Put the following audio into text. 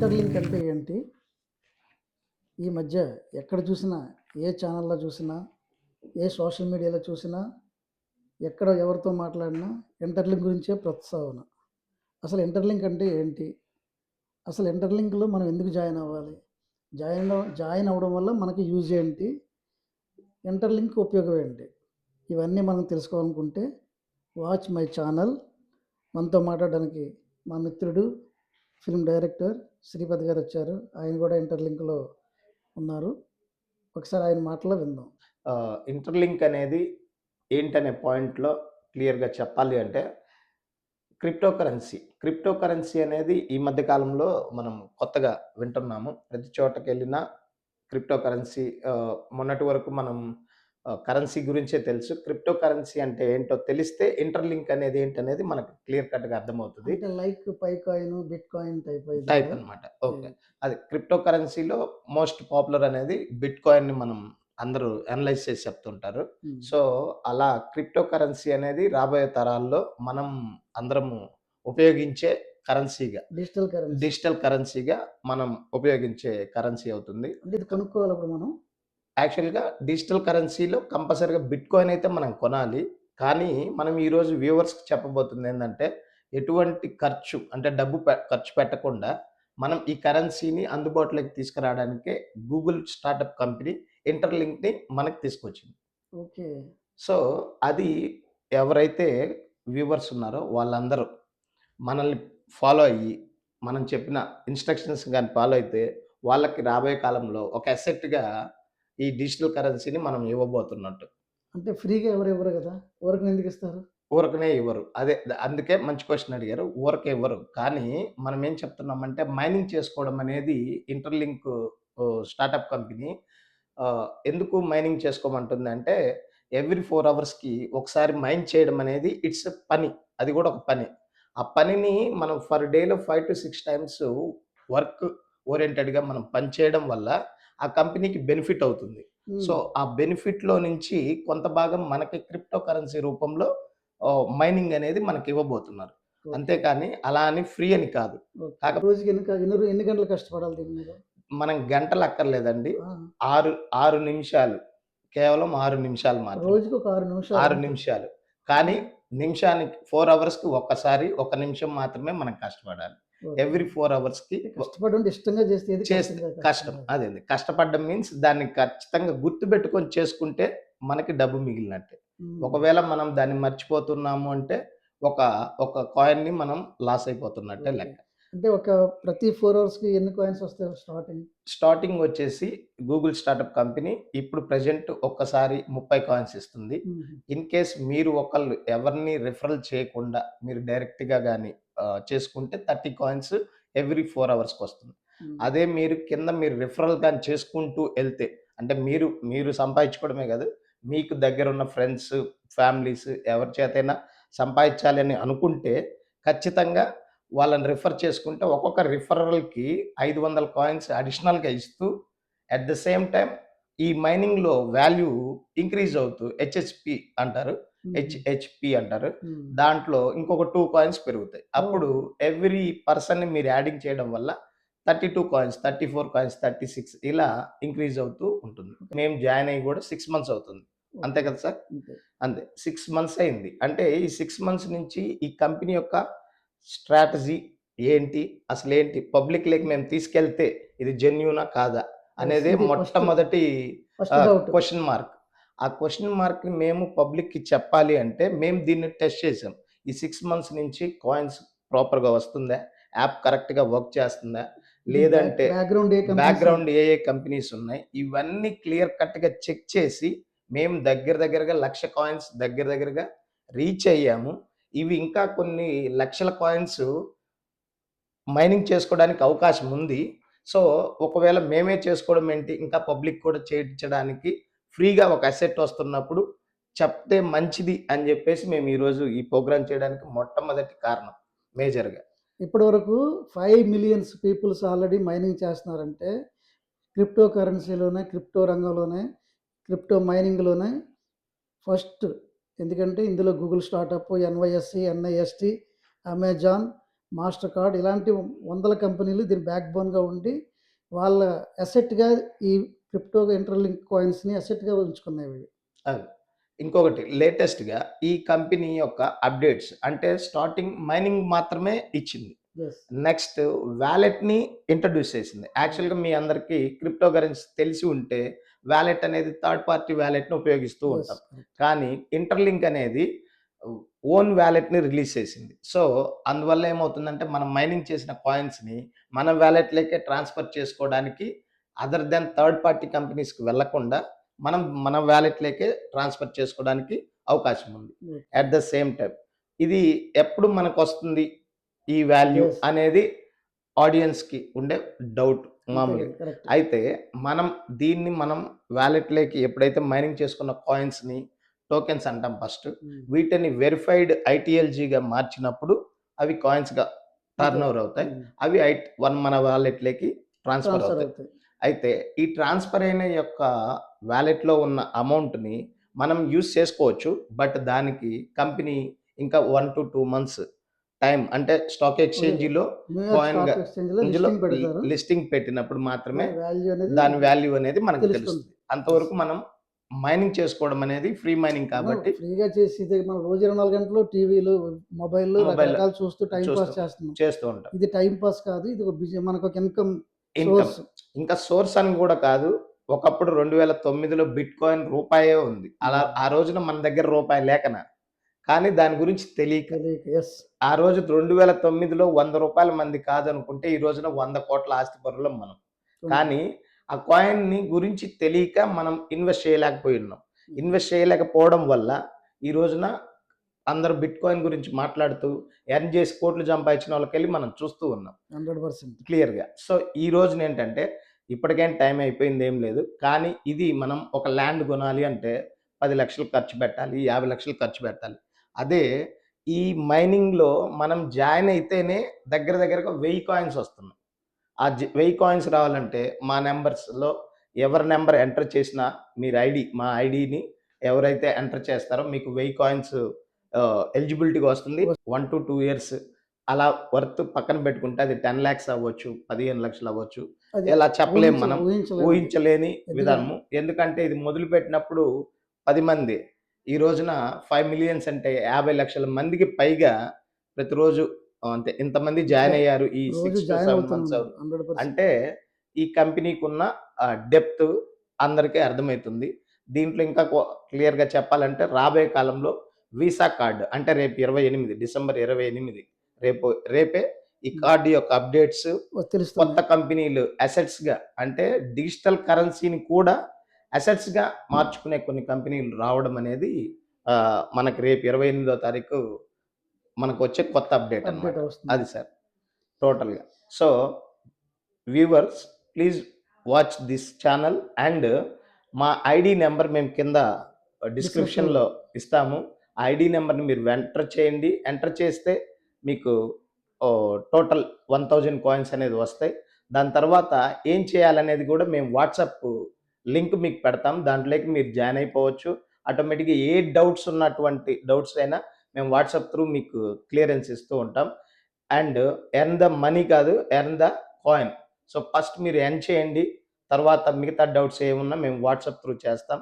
Interlink అంటే ఏంటి? ఈ మధ్య ఎక్కడ చూసినా, ఏ ఛానల్‌లో చూసినా, ఏ సోషల్ మీడియాలో చూసినా, ఎక్కడ ఎవరితో మాట్లాడినా ఇంటర్లింక్ గురించే ప్రస్తావన. అసలు ఇంటర్లింక్ అంటే ఏంటి? అసలు ఇంటర్లింక్‌లో మనం ఎందుకు జాయిన్ అవ్వాలి? జాయిన్ అవ్వడం వల్ల మనకి యూజ్ ఏంటి? ఇంటర్లింక్ ఉపయోగం ఏంటి? ఇవన్నీ మనం తెలుసుకోవాలనుకుంటే వాచ్ మై ఛానల్. మనతో మాట్లాడడానికి మా మిత్రుడు, ఫిల్మ్ డైరెక్టర్ శ్రీపతి గారు వచ్చారు. ఆయన కూడా ఇంటర్లింక్‌లో ఉన్నారు. ఒకసారి ఆయన మాటల్లో విందాం. ఇంటర్లింక్ అనేది ఏంటనే పాయింట్‌లో క్లియర్‌గా చెప్పాలి అంటే క్రిప్టో కరెన్సీ అనేది ఈ మధ్య కాలంలో మనం కొత్తగా వింటున్నాము. ప్రతి చోటకెళ్ళినా క్రిప్టో కరెన్సీ మొన్నటి వరకు మనం కరెన్సీ గురించే తెలుసు. క్రిప్టో కరెన్సీ అంటే ఏంటో తెలిస్తే ఇంటర్లింక్ అనేది ఏంటనేది మనకు క్లియర్ కట్‌గా అర్థమవుతది. అంటే లైక్ పైకాయిన్, బిట్‌కాయిన్ టైప్ ఇదా? అన్నమాట. ఏ ఓకే. అది క్రిప్టో కరెన్సీలో మోస్ట్ పాపులర్ అనేది బిట్‌కాయిన్‌ని మనం అందరూ అనలైజ్ చేసి చెప్తుంటారు. హ్మ్. సో, అలా క్రిప్టో కరెన్సీ అనేది రాబోయే తరాల్లో మనం అందరము ఉపయోగించే కరెన్సీగా, డిజిటల్ కరెన్సీ. డిజిటల్ కరెన్సీగా మనం ఉపయోగించే కరెన్సీ అవుతుంది. అంటే ఇది కొనుక్కోవాలి అప్పుడు మనం. యాక్చువల్‌గా డిజిటల్ కరెన్సీలో కంపల్సరీగా బిట్‌కాయిన్ అయితే మనం కొనాలి. కానీ మనం ఈరోజు వ్యూవర్స్‌కి చెప్పబోతుందేందంటే, ఎటువంటి ఖర్చు అంటే డబ్బు ఖర్చు పెట్టకుండా మనం ఈ కరెన్సీని అందుబాటులోకి తీసుకురావడానికే గూగుల్ స్టార్టప్ కంపెనీ ఇంటర్‌లింక్‌ని మనకు తీసుకొచ్చింది. ఓకే. సో, అది ఎవరైతే వ్యూవర్స్ ఉన్నారో వాళ్ళందరూ మనల్ని ఫాలో అయ్యి, మనం చెప్పిన ఇన్‌స్ట్రక్షన్స్ గాని ఫాలో అయితే, వాళ్ళకి రాబోయే కాలంలో ఒక అసెట్‌గా ఈ డిజిటల్ కరెన్సీని మనం ఇవ్వబోతున్నట్టు. అంటే ఫ్రీగా ఎవరు ఇవ్వరు గదా! ఊరకనే ఎందుకిస్తారు? ఊరకనే ఇవ్వరు. అదే అందుకే మంచి క్వెషన్ అడిగారు. ఊరకే ఇవ్వరు. కానీ మనం ఏం చెప్తున్నామంటే మైనింగ్ చేసుకోవడం అనేది ఇంటర్‌లింక్ స్టార్టప్ కంపెనీ ఎందుకు మైనింగ్ చేసుకోమంటుందంటే ఎవ్రీ 4 అవర్స్‌కి ఒకసారి మైన్ చేయడం అనేది ఇట్స్ ఎ పని. అది కూడా ఒక పని. ఆ పనిని మనం ఫర్ డేలో 5-6 టైమ్స్ వర్క్ ఓరియెంటెడ్‌గా మనం పని చేయడం వల్ల ఆ కంపెనీకి బెనిఫిట్ అవుతుంది. సో, హ్మ్. ఆ బెనిఫిట్‌లో నుంచి కొంత భాగం మనకి క్రిప్టో కరెన్సీ రూపంలో మైనింగ్ అనేది మనకివ్వబోతున్నారు. ఓకే. అంతేకాని అలా అని ఫ్రీ అని కాదు. ఓకే. కాక రోజుకి ఎన్ని గంటలు కష్టపడాలి దీని మీద? మనం గంటలు అక్కర్లేదండి. ఆ! 6 నిమిషాలు. కేవలం 6 నిమిషాలు మాత్రమే. రోజుకి ఒక 6 నిమిషాలు 6 అంతే. నిమిషాలు. కానీ హ్మ్. నిమిషానికి 4 అవర్స్‌కి ఒక్కసారి ఒక నిమిషం మాత్రమే మనం కష్టపడాలి. ఓకే. ఎవ్రీ 4 అవర్స్‌కి అంటే కష్టపడి ఉంటే ఇష్టంగా చేస్తే ఏది చేస్తే కష్టం కష్టం. కాదు. అదేండి. కష్టపడ్డం మీన్స్ దాన్ని ఖచ్చితంగా గుర్తుపెట్టుకొని చేసుకుంటే మనకి డబ్బు మిగిలినట్టే. హ్మ్. ఒకవేళ మనం దాన్ని మర్చిపోతున్నాము అంటే ఒక, ఒక కాయిన్‌ని మనం లాస్ అయిపోతున్నట్టే ఓకే. లెక్క. అంటే ప్రతి 4 అవర్స్‌కి ఎన్ని కాయిన్స్ వస్తాయి స్టార్టింగ్? స్టార్టింగ్ వచ్చేసి గూగుల్ స్టార్టప్ కంపెనీ ఇప్పుడు ప్రెజెంట్ ఒక్కసారి 30 కాయిన్స్ ఇస్తుంది. హుహు. ఇన్ కేస్ మీరు ఒకళ్ళు ఎవరిని రిఫరల్ చేయకుండా మీరు డైరెక్ట్‌గా గాని చేసుకుంటే 30 కాయిన్స్ ఎవ్రీ 4 అవర్స్‌కొస్తుంది. హ్మ్. అదే మీరు కింద మీరు రిఫరల్ గాని చేసుకుంటూ ఎళ్తే అంటే మీరు సంపాదించుకోవడమే కాదు. మీకు దగ్గరున్న ఫ్రెండ్స్, ఫ్యామిలీస్ ఎవరి చేతైనా సంపాదించాలి అని అనుకుంటే ఖచ్చితంగా వాళ్ళని రిఫర్ చేసుకుంటే ఒక్కొక్క రిఫరల్‌కి 500 కాయిన్స్ అడిషనల్‌గా ఇస్తూ అట్ ద సేమ్ టైమ్ ఈ మైనింగ్‌లో వాల్యూ ఇంక్రీజ్ అవుతూ హెచ్‌హెచ్‌పి అంటారు. హుహు. హెచ్‌హెచ్‌పి అంటారు. హ్మ్. దాంట్లో ఇంకొక 2 కాయిన్స్ పెరుగుతాయి. ఓహ్! అప్పుడు ఎవ్రీ పర్సన్‌ని మీరు యాడింగ్ చేయడం వల్ల 32 కాయిన్స్, 34 కాయిన్స్, 36 ఇలా ఇంక్రీజ్ అవుతూ ఉంటుంది. ఓకే. మేము జాయిన్ అయ్యి కూడా 6 మంత్స్ అవుతుంది. అంతే ఓకే. కదా సార్? అంతే. అంతే. 6 మంత్స్ అయింది. అంటే ఈ 6 మంత్స్ నుంచి ఈ కంపెనీ యొక్క స్ట్రాటజీ ఏంటి? అసలేంటి? పబ్లిక్‌లోకి మేము తీసుకెళ్తే ఇది జెన్యూనా? కాదా? యెస్. అనేదే ఇది మొట్టమొదటి ఫస్ట్ డౌట్. Question mark. ఆ క్వెషన్ మార్క్‌ని మేము పబ్లిక్‌కి చెప్పాలి అంటే మేము దీన్ని టెస్ట్ చేసాం. ఈ 6 మంత్స్ నుంచి కాయిన్స్ ప్రాపర్‌గా వస్తుందా? యాప్ కరెక్ట్‌గా వర్క్ చేస్తుందా? ఇది లేదంటే బ్యాక్‌గ్రౌండ్ ఏ కంపెనీస్ బ్యాక్‌గ్రౌండ్ ఏ కంపెనీస్ ఉన్నాయి? ఇవన్నీ క్లియర్ కట్‌గా చెక్ చేసి మేము దగ్గరగా 1,00,000 కాయిన్స్ దగ్గరగా రీచ్ అయ్యాము. ఇవి ఇంకా కొన్ని లక్షల కాయిన్స్ మైనింగ్ చేసుకోవడానికి అవకాశం ఉంది. సో, ఒకవేళ మేమే చేసుకోవడం ఏంటి, ఇంకా పబ్లిక్ కూడా చేయించడానికి ఫ్రీగా ఒక అసెట్ వస్తున్నప్పుడు చెప్తే మంచిది అని జెప్పేసి మేము ఈరోజు ఈ ప్రోగ్రామ్ చేయడానికి మొట్టమొదటి కారణం మేజర్‌గా. ఇప్పటివరకు 5 మిలియన్స్ పీపుల్స్ ఆల్రెడీ మైనింగ్ చేస్తున్నారంటే క్రిప్టో కరెన్సీలోనే, క్రిప్టో రంగంలోనే, క్రిప్టో మైనింగ్‌లోనే ఫస్ట్. ఎందుకంటే ఇందులో Google startup, NYSC, NIST, Amazon, Mastercard ఇలాంటి వందల కంపెనీలు దీని బ్యాక్ బోన్గా ఉండి వాళ్ళ అసెట్గా ఈ క్రిప్టో ఇంటర్లింక్ కాయిన్స్ని అసెట్గా ఉంచుకున్నాయి ఇవి. అది. ఇంకొకటి లేటెస్ట్‌గా ఈ కంపెనీ యొక్క అప్డేట్స్ అంటే స్టార్టింగ్ మైనింగ్ మాత్రమే ఇచ్చింది. ఎస్. నెక్స్ట్ వాలెట్‌ని ఇంట్రొడ్యూస్ చేసింది. యాక్చువల్‌గా మీ అందరికీ క్రిప్టో కరెన్సీ తెలిసి ఉంటే వాలెట్ అనేది థర్డ్ పార్టీ వాలెట్‌ని ఉపయోగిస్తూ ఎస్. ఉంటాం. కానీ ఇంటర్లింక్ అనేది ఓన్ వాలెట్‌ని రిలీజ్ చేసింది. సో, అందువల్ల ఏమవుతుందంటే మనం మైనింగ్ చేసిన కాయిన్స్‌ని మన వాలెట్‌లోకే ట్రాన్స్‌ఫర్ చేసుకోవడానికి అదర్ దెన్ థర్డ్ పార్టీ కంపెనీస్‌కి వెళ్ళకుండా మనం మన వాలెట్‌లోకే ట్రాన్స్‌ఫర్ చేసుకోవడానికి అవకాశం ఉంది. అట్ ద సేమ్ టైమ్ ఇది ఎప్పుడు మనకొస్తుంది ఈ వాల్యూ ఎస్. అనేది ఆడియన్స్‌కి ఉండే డౌట్ మామూలుగా. కరెక్ట్. అయితే మనం వాలెట్‌లోకి ఎప్పుడైతే మైనింగ్ చేసుకున్న కాయిన్స్‌ని టోకెన్స్ అంటాం ఫస్ట్. వీటిని వెరిఫైడ్ ఐటీఎల్‌జీగా మార్చినప్పుడు అవి కాయిన్స్‌గా టర్న్ ఓవర్ అవుతాయి. అవి మన వాలెట్‌లోకి ట్రాన్స్‌ఫర్ ట్రాన్స్ఫర్ అవుతాయి. అవుతాయి. అయితే ఈ ట్రాన్స్‌ఫర్ అయిన యొక్క వాలెట్‌లో ఉన్న అమౌంట్‌ని మనం యూజ్ చేసుకోవచ్చు. బట్ దానికి కంపెనీ ఇంకా 1-2 మంత్స్ టైం అంటే స్టాక్ ఎక్స్‌చేంజ్‌లో న్యూయార్క్ కాయిన్‌గా స్టాక్ ఎక్స్చేంజ్లో ఇందులో లిస్టింగ్ పెడతారు. లిస్టింగ్ పెట్టినప్పుడు మాత్రమే దాని వాల్యూ అనేది మనకు తెలుస్తుంది. తెలుస్తుంది. అంతవరకు మనం మైనింగ్ చేసుకోవడం అనేది ఫ్రీ మైనింగ్ మనం కాబట్టి ఫ్రీగా చేసేది మనం రోజు 24 గంటలు టీవీలు, మొబైల్‌లు మొబైల్ రకరకాలు చూస్తూ టైమ్ పాస్ చూస్తూ చేస్తున్నాం. చేస్తూ ఉంటాం. ఇది టైమ్ పాస్ కాదు. ఇది ఒక మనకొక ఇన్‌కమ్ ఇన్‌కమ్. సోర్స్. ఇంకా సోర్స్ అని గూడా కాదు. ఒకప్పుడు 2009లో బిట్‌కాయిన్ రూపాయే ఉంది. అలా ఆ రోజున మన దగ్గర రూపాయి లేకన. కానీ దాని గురించి తెలియక. తెలియక. యెస్. ఆ రోజు 2009లో రూ. 100 మంది కాదనుకుంటే ఈ రోజున 100,00,00,000 ఆస్తిపరులం మనం. కానీ ఆ కాయిన్‌ని గురించి తెలియక మనం ఇన్వెస్ట్ చేయలేకపోయి ఉన్నాం. ఇన్వెస్ట్ చేయలేకపోవడం వల్ల ఈ రోజున అందరూ బిట్‌కాయిన్ గురించి మాట్లాడుతూ ఎర్న్ చేసి కోట్లు సంపాదించిన వాళ్ళకెళ్ళి మనం చూస్తూ ఉన్నాం. 100%. క్లియర్‌గా. సో, ఈ రోజునేంటంటే ఇప్పటికైనా టైం అయిపోయింది ఏం లేదు. కానీ ఇది మనం ఒక ల్యాండ్ కొనాలి అంటే 10,00,000 ఖర్చు పెట్టాలి. 50,00,000 ఖర్చు పెట్టాలి. అదే ఈ మైనింగ్‌లో మనం జాయిన్ అయితేనే దగ్గర దగ్గరగా 1000 కాయిన్స్ వస్తున్నాయి. 1000 కాయిన్స్ రావాలంటే మా నంబర్స్‌లో ఎవరి నంబర్ ఎంటర్ చేసినా మీరు మా ఐడీని ఎవరైతే ఎంటర్ చేస్తారో మీకు 1000 కాయిన్స్ ఎలిజిబిలిటీగా వస్తుంది. 1-2 ఇయర్స్ అలా వర్త్ పక్కన పెట్టుకుంటే అది 10,00,000 అవ్వచ్చు, 15,00,000 అవ్వచ్చు. అది ఇలా చెప్పలేం మనం. ఊహించలేనిది. ఊహించలేని ఎందుకంటే విధానము. ఎందుకంటే ఇది మొదలుపెట్టినప్పుడు 10 మంది. ఈ రోజున 5 మిలియన్స్ అంటే 50,00,000 మందికి పైగా ప్రతిరోజు అంతే ఇంతమంది జాయిన్ అయ్యారు ఈ రోజు 6-7 జాయిన్ అవుతూనే మంత్స్ ఉన్నారు. 100%. అంటే ఈ కంపెనీకున్న డెప్త్ అందరికీ అర్థమైతుంది. దీంట్లో ఇంకా క్లియర్‌గా చెప్పాలంటే రాబోయే కాలంలో వీసా కార్డ్ అంటే రేపు 28 డిసెంబర్ 28 రేపే ఈ కార్డ్ యొక్క అప్డేట్స్ కొత్త తెలుస్తుంది. కంపెనీలు అసెట్స్‌గా అంటే డిజిటల్ కరెన్సీని కూడా అసెట్స్‌గా మార్చుకునే కొన్ని కంపెనీలు రావడం అనేది మనకి రేపు 28వ తారీఖు మనకొచ్చే కొత్త అప్డేట్ అన్నమాట. అప్డేట్ వస్తుంది. అది సార్ టోటల్‌గా. So, viewers please watch this channel and మా ఐడీ నంబర్ మేము కింద డిస్క్రిప్షన్‌లో ఇస్తాము. ఆ ఐడీ నంబర్‌ని మీరు ఎంటర్ చేయండి. ఎంటర్ చేస్తే మీకు టోటల్ 1000 కాయిన్స్ అనేది వస్తాయి. దాని తర్వాత ఏం చేయాలనేది కూడా మేము వాట్సాప్ లింక్ మీకు పెడతాం. దాంట్లోకి మీరు జాయిన్ అయిపోవచ్చు. ఆటోమేటిక్‌గా ఏ డౌట్స్ అయినా మేము వాట్సాప్ త్రూ మీకు క్లియరెన్స్ ఇస్తూ ఉంటాం. అండ్ ఎర్న్ ద మనీ కాదు, earn the coin. So, first మీరు ఎర్న్ చేయండి. తర్వాత మిగతా డౌట్స్ ఏమున్నా మేము వాట్సాప్ త్రూ చేస్తాం.